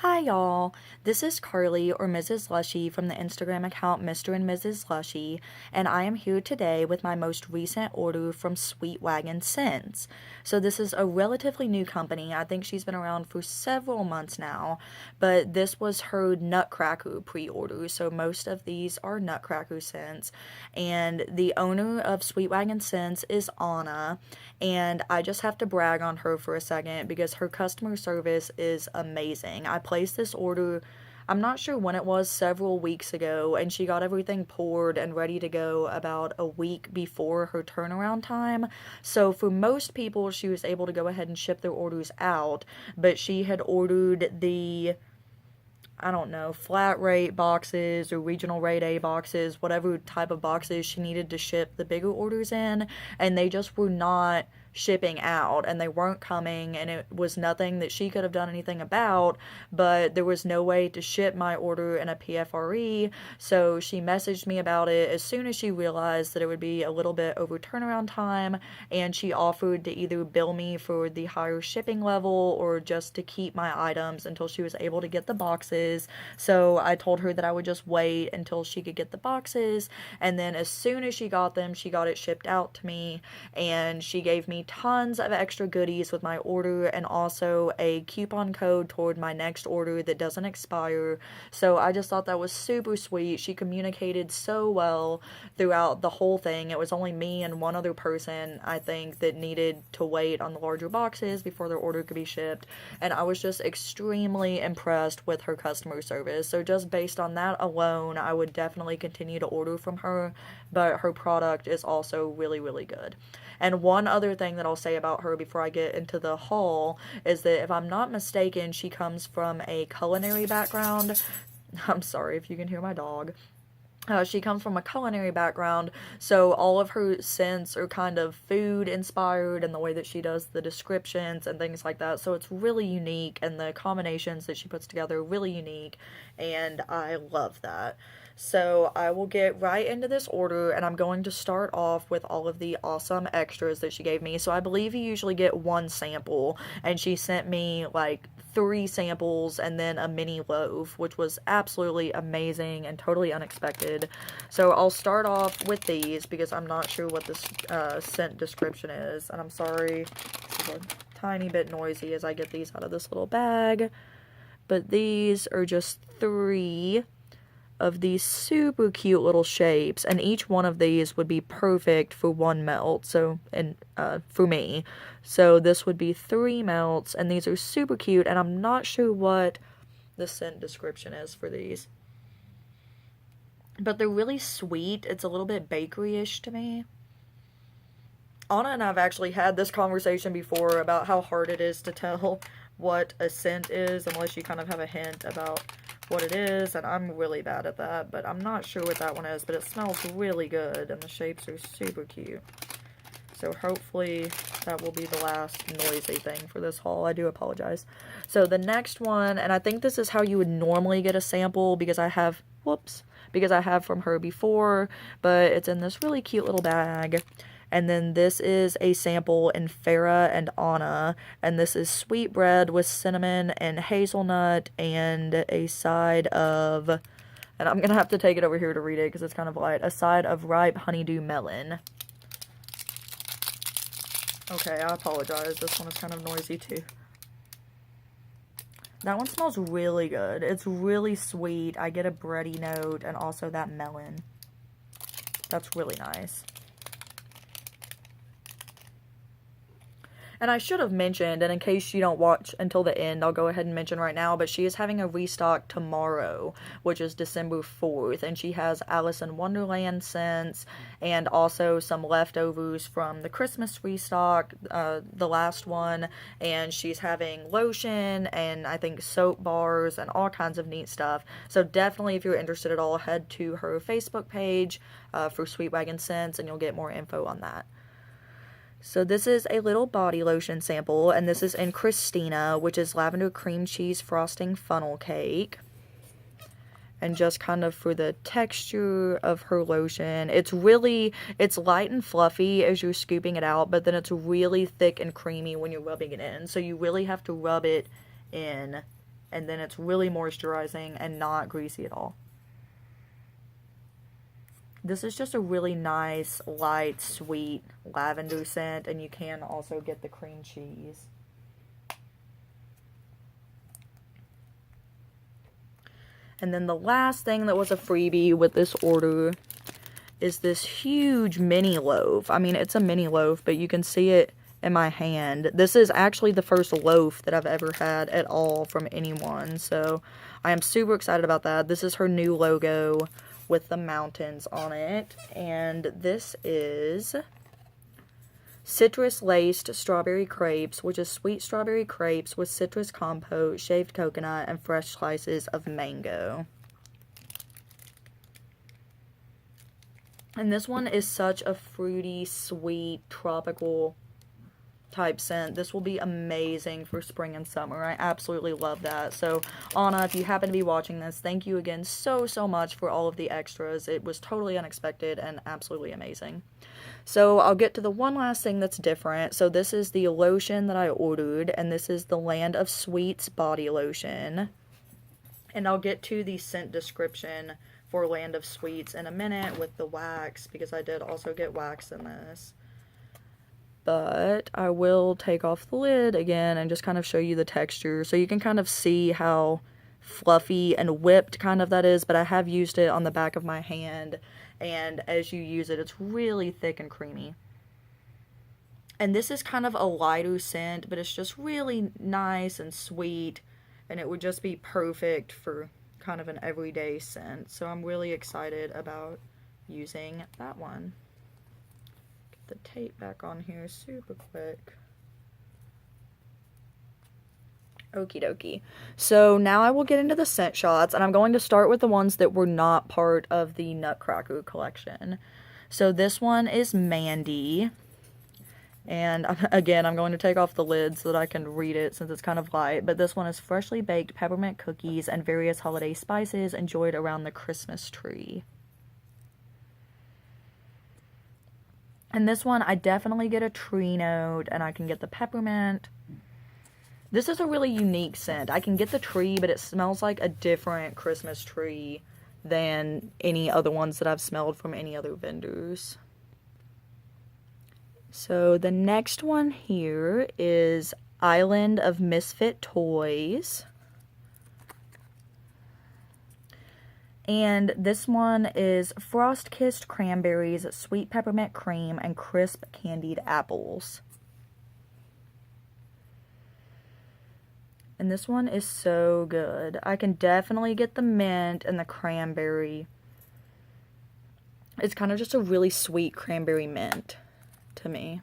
Hi y'all, this is Carly or Mrs. Lushie from the Instagram account Mr. and Mrs. Lushie, and I am here today with my most recent order from Sweetwagon Scents. So this is a relatively new company. I think she's been around for several months now, but this was her Nutcracker pre-order, so most of these are Nutcracker scents, and the owner of Sweetwagon Scents is Anna, and I just have to brag on her for a second because her customer service is amazing. I placed this order, I'm not sure when it was, several weeks ago, and she got everything poured and ready to go about a week before her turnaround time. So for most people, she was able to go ahead and ship their orders out, but she had ordered the, I don't know, flat rate boxes or regional rate A boxes, whatever type of boxes she needed to ship the bigger orders in, and they just were not shipping out, and they weren't coming, and it was nothing that she could have done anything about, but there was no way to ship my order in a PFRE, so she messaged me about it as soon as she realized that it would be a little bit over turnaround time, and she offered to either bill me for the higher shipping level or just to keep my items until she was able to get the boxes. So I told her that I would just wait until she could get the boxes, and then as soon as she got them, she got it shipped out to me, and she gave me tons of extra goodies with my order and also a coupon code toward my next order that doesn't expire. So I just thought that was super sweet. She communicated so well throughout the whole thing. It was only me and one other person, I think, that needed to wait on the larger boxes before their order could be shipped, and I was just extremely impressed with her customer service. So just based on that alone, I would definitely continue to order from her, but her product is also really, really good. And one other thing that I'll say about her before I get into the haul is that if I'm not mistaken, she comes from a culinary background. I'm sorry if you can hear my dog. She comes from a culinary background, so all of her scents are kind of food inspired and the way that she does the descriptions and things like that. So it's really unique, and the combinations that she puts together are really unique, and I love that. So I will get right into this order, and I'm going to start off with all of the awesome extras that she gave me. So I believe you usually get one sample, and she sent me like 3 samples and then a mini loaf, which was absolutely amazing and totally unexpected. So I'll start off with these because I'm not sure what this scent description is, and I'm sorry, it's a tiny bit noisy as I get these out of this little bag, but these are just 3 of these super cute little shapes, and each one of these would be perfect for 1 melt, so, and for me. So this would be 3 melts, and these are super cute, and I'm not sure what the scent description is for these, but they're really sweet. It's a little bit bakery-ish to me. Anna and I have actually had this conversation before about how hard it is to tell what a scent is unless you kind of have a hint about what it is, and I'm really bad at that, but I'm not sure what that one is, but it smells really good, and the shapes are super cute. So hopefully that will be the last noisy thing for this haul. I do apologize. So the next one, and I think this is how you would normally get a sample because I have, because I have from her before, but it's in this really cute little bag. And then this is a sample in Farah and Anna, and this is sweetbread with cinnamon and hazelnut and a side of, and I'm going to have to take it over here to read it because it's kind of light, a side of ripe honeydew melon. Okay, I apologize. This one is kind of noisy too. That one smells really good. It's really sweet. I get a bready note and also that melon. That's really nice. And I should have mentioned, and in case you don't watch until the end, I'll go ahead and mention right now, but she is having a restock tomorrow, which is December 4th, and she has Alice in Wonderland scents, and also some leftovers from the Christmas restock, the last one, and she's having lotion, and I think soap bars, and all kinds of neat stuff. So definitely, if you're interested at all, head to her Facebook page for Sweetwagon Scents, and you'll get more info on that. So this is a little body lotion sample, and this is in Christina, which is lavender cream cheese frosting funnel cake. And just kind of for the texture of her lotion, it's light and fluffy as you're scooping it out, but then it's really thick and creamy when you're rubbing it in. So you really have to rub it in and then it's really moisturizing and not greasy at all. This is just a really nice, light, sweet lavender scent, and you can also get the cream cheese. And then the last thing that was a freebie with this order is this huge mini loaf. I mean, it's a mini loaf, but you can see it in my hand. This is actually the first loaf that I've ever had at all from anyone, so I am super excited about that. This is her new logo with the mountains on it, and this is citrus laced strawberry crepes, which is sweet strawberry crepes with citrus compote, shaved coconut, and fresh slices of mango. And this one is such a fruity, sweet, tropical type scent. This will be amazing for spring and summer. I absolutely love that. So, Anna, if you happen to be watching this, thank you again so much for all of the extras. It was totally unexpected and absolutely amazing. So I'll get to the one last thing that's different. So this is the lotion that I ordered, and this is the Land of Sweets body lotion. And I'll get to the scent description for Land of Sweets in a minute with the wax, because I did also get wax in this. But I will take off the lid again and just kind of show you the texture, so you can kind of see how fluffy and whipped kind of that is. But I have used it on the back of my hand, and as you use it, it's really thick and creamy. And this is kind of a lighter scent, but it's just really nice and sweet, and it would just be perfect for kind of an everyday scent. So I'm really excited about using that one. Get the tape back on here super quick. Okie dokie. So now I will get into the scent shots, and I'm going to start with the ones that were not part of the Nutcracker collection. So this one is Mandy, and again, I'm going to take off the lid so that I can read it since it's kind of light, but this one is freshly baked peppermint cookies and various holiday spices enjoyed around the Christmas tree. And this one, I definitely get a tree note, and I can get the peppermint. This is a really unique scent. I can get the tree, but it smells like a different Christmas tree than any other ones that I've smelled from any other vendors. So the next one here is Island of Misfit Toys. And this one is frost-kissed cranberries, sweet peppermint cream, and crisp candied apples. And this one is so good. I can definitely get the mint and the cranberry. It's kind of just a really sweet cranberry mint to me.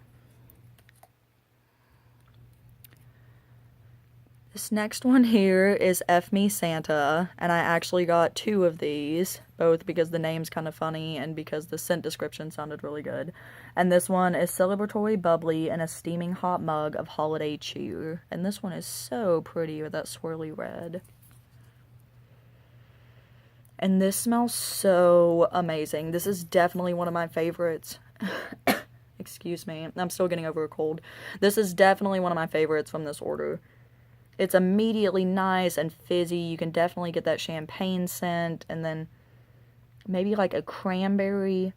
This next one here is F Me Santa, and I actually got 2 of these, both because the name's kind of funny and because the scent description sounded really good. And this one is celebratory bubbly in a steaming hot mug of holiday cheer. And this one is so pretty with that swirly red. And this smells so amazing. This is definitely one of my favorites. Excuse me, I'm still getting over a cold. This is definitely one of my favorites from this order. It's immediately nice and fizzy. You can definitely get that champagne scent, and then maybe like a cranberry.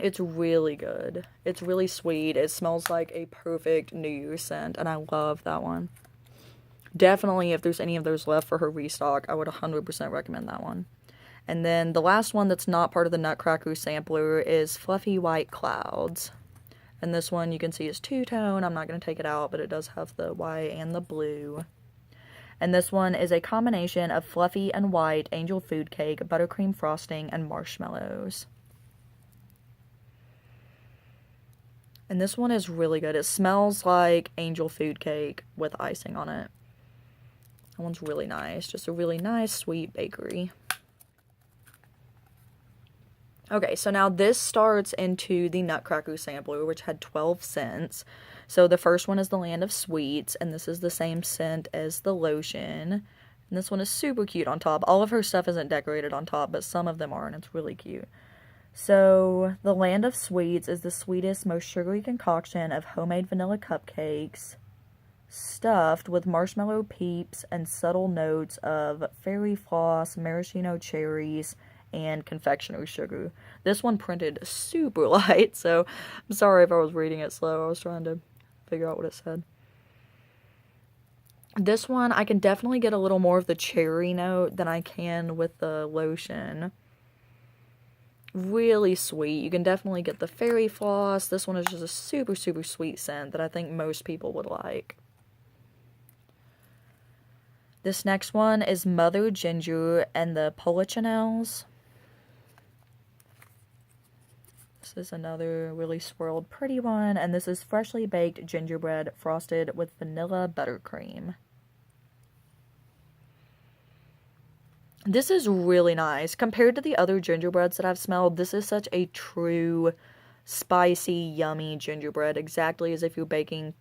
It's really good. It's really sweet. It smells like a perfect New Year's scent, and I love that one. Definitely, if there's any of those left for her restock, I would 100% recommend that one. And then the last one that's not part of the Nutcracker sampler is Fluffy White Clouds. And this one you can see is two-tone. I'm not going to take it out, but it does have the white and the blue. And this one is a combination of fluffy and white angel food cake, buttercream frosting, and marshmallows. And this one is really good. It smells like angel food cake with icing on it. That one's really nice. Just a really nice, sweet bakery. Okay, so now this starts into the Nutcracker sampler, which had 12 scents. So the first one is the Land of Sweets, and this is the same scent as the lotion. And this one is super cute on top. All of her stuff isn't decorated on top, but some of them are, and it's really cute. So the Land of Sweets is the sweetest, most sugary concoction of homemade vanilla cupcakes, stuffed with marshmallow peeps and subtle notes of fairy floss, maraschino cherries, and confectionery sugar. This one printed super light, so I'm sorry if I was reading it slow. I was trying to figure out what it said. This one, I can definitely get a little more of the cherry note than I can with the lotion. Really sweet. You can definitely get the fairy floss. This one is just a super, super sweet scent that I think most people would like. This next one is Mother Ginger and the Polichinelles. This is another really swirled pretty one, and this is freshly baked gingerbread frosted with vanilla buttercream. This is really nice. Compared to the other gingerbreads that I've smelled, this is such a true, spicy, yummy gingerbread, exactly as if you're baking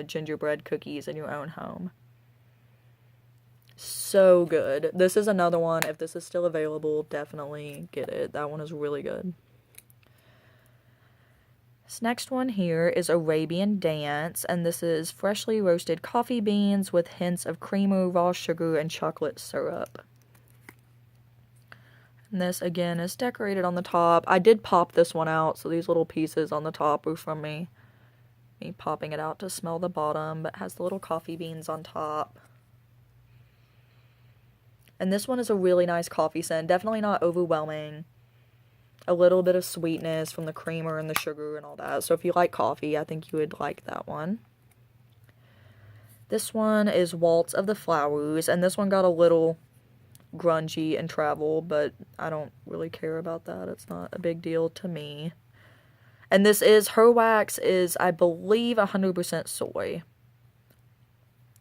gingerbread cookies in your own home. So good. This is another one. If this is still available, definitely get it. That one is really good. This next one here is Arabian Dance, and this is freshly roasted coffee beans with hints of creamer, raw sugar, and chocolate syrup. And this, again, is decorated on the top. I did pop this one out, so these little pieces on the top were from me popping it out to smell the bottom, but has the little coffee beans on top. And this one is a really nice coffee scent. Definitely not overwhelming. A little bit of sweetness from the creamer and the sugar and all that. So if you like coffee, I think you would like that one. This one is Waltz of the Flowers, and this one got a little grungy and travel, but I don't really care about that. It's not a big deal to me. And this is, her wax is, I believe, 100% soy.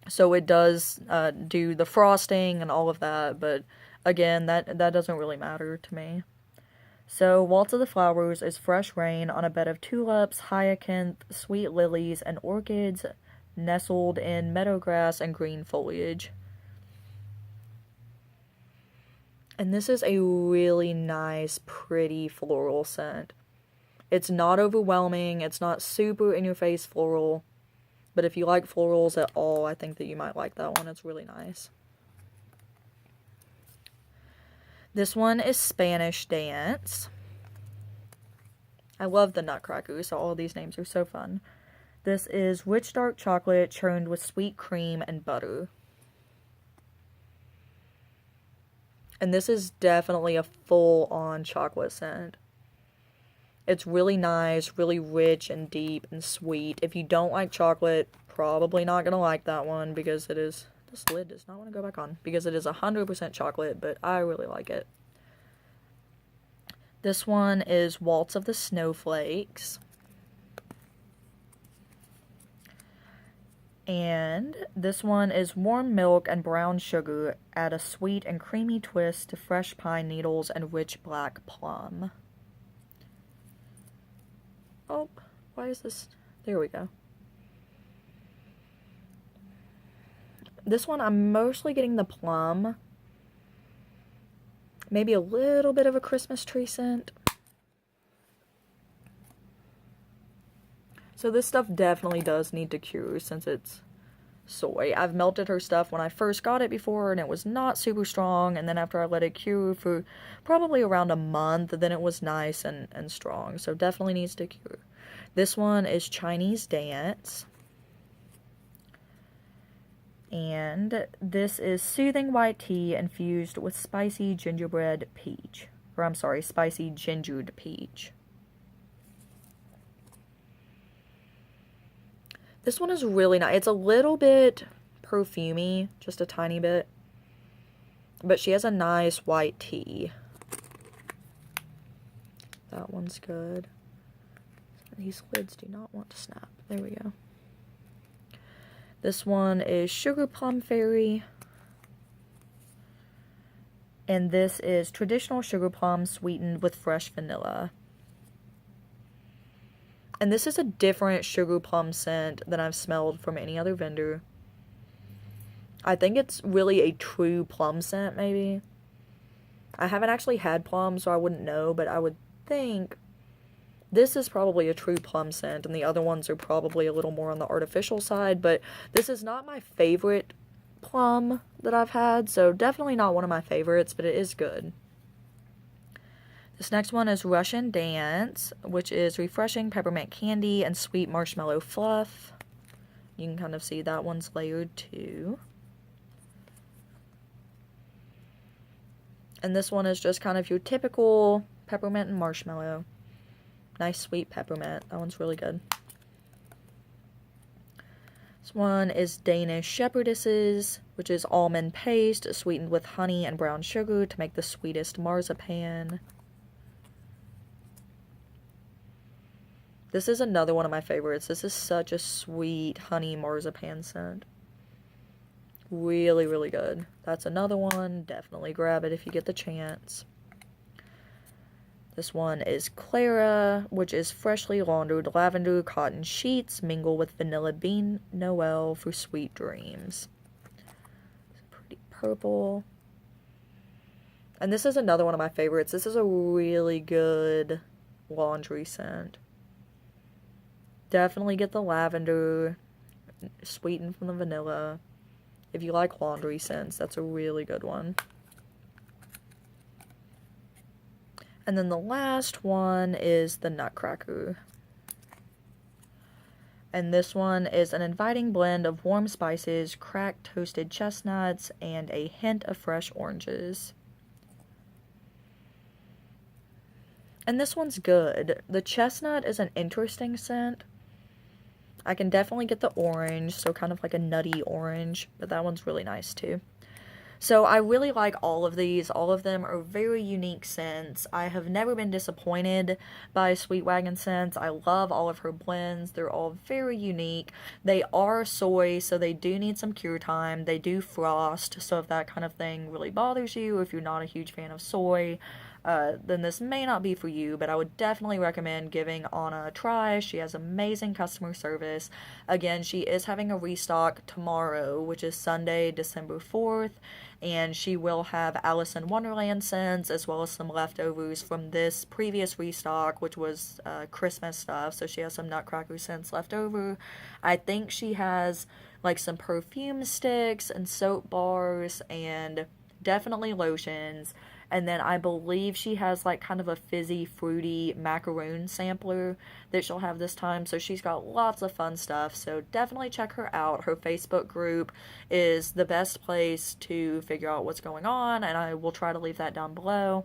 So it does do the frosting and all of that, but again, that doesn't really matter to me. So Waltz of the Flowers is fresh rain on a bed of tulips, hyacinth, sweet lilies, and orchids nestled in meadowgrass and green foliage. And this is a really nice, pretty floral scent. It's not overwhelming. It's not super in-your-face floral. But if you like florals at all, I think that you might like that one. It's really nice. This one is Spanish Dance. I love the Nutcrackers, so all of these names are so fun. This is rich dark chocolate churned with sweet cream and butter. And this is definitely a full-on chocolate scent. It's really nice, really rich and deep and sweet. If you don't like chocolate, probably not going to like that one because it is... This lid does not want to go back on because it is 100% chocolate, but I really like it. This one is Waltz of the Snowflakes. And this one is warm milk and brown sugar. Add a sweet and creamy twist to fresh pine needles and rich black plum. Oh, why is this? There we go. This one, I'm mostly getting the plum. Maybe a little bit of a Christmas tree scent. So this stuff definitely does need to cure since it's soy. I've melted her stuff when I first got it before and it was not super strong, and then after I let it cure for probably around a month, then it was nice and strong. So definitely needs to cure. This one is Chinese Dance. And this is soothing white tea infused with spicy gingerbread peach. Or I'm sorry, spicy gingered peach. This one is really nice. It's a little bit perfumey, just a tiny bit. But she has a nice white tea. That one's good. These lids do not want to snap. There we go. This one is Sugar Plum Fairy. And this is traditional sugar plum sweetened with fresh vanilla. And this is a different sugar plum scent than I've smelled from any other vendor. I think it's really a true plum scent, maybe. I haven't actually had plum, so I wouldn't know, but I would think This is probably a true plum scent, and the other ones are probably a little more on the artificial side, but this is not my favorite plum that I've had, so definitely not one of my favorites, but it is good. This next one is Russian Dance, which is refreshing peppermint candy and sweet marshmallow fluff. You can kind of see that one's layered too. And this one is just kind of your typical peppermint and marshmallow. Nice sweet peppermint. That one's really good. This one is Danish Shepherdesses, which is almond paste sweetened with honey and brown sugar to make the sweetest marzipan. This is another one of my favorites. This is such a sweet honey marzipan scent. Really, really good. That's another one. Definitely grab it if you get the chance. This one is Clara, which is freshly laundered lavender cotton sheets mingle with vanilla bean Noel for sweet dreams. It's pretty purple. And this is another one of my favorites. This is a really good laundry scent. Definitely get the lavender, sweetened from the vanilla. If you like laundry scents, that's a really good one. And then the last one is the Nutcracker. And this one is an inviting blend of warm spices, cracked toasted chestnuts, and a hint of fresh oranges. And this one's good. The chestnut is an interesting scent. I can definitely get the orange, so kind of like a nutty orange, but that one's really nice too. So I really like all of these. All of them are very unique scents. I have never been disappointed by Sweetwagon scents. I love all of her blends. They're all very unique. They are soy, so they do need some cure time. They do frost, so if that kind of thing really bothers you, or if you're not a huge fan of soy, then this may not be for you, but I would definitely recommend giving Anna a try. She has amazing customer service. Again, she is having a restock tomorrow, which is Sunday, December 4th, and she will have Alice in Wonderland scents, as well as some leftovers from this previous restock, which was Christmas stuff, so she has some Nutcracker scents left over. I think she has like some perfume sticks and soap bars, and definitely lotions. And then I believe she has like kind of a fizzy, fruity macaroon sampler that she'll have this time. So she's got lots of fun stuff. So definitely check her out. Her Facebook group is the best place to figure out what's going on. And I will try to leave that down below.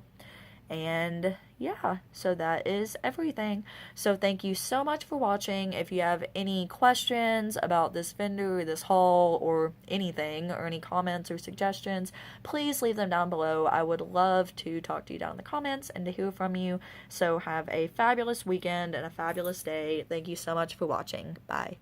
And yeah, so that is everything. So thank you so much for watching. If you have any questions about this vendor, this haul, or anything, or any comments or suggestions, please leave them down below. I would love to talk to you down in the comments and to hear from you. So have a fabulous weekend and a fabulous day. Thank you so much for watching. Bye.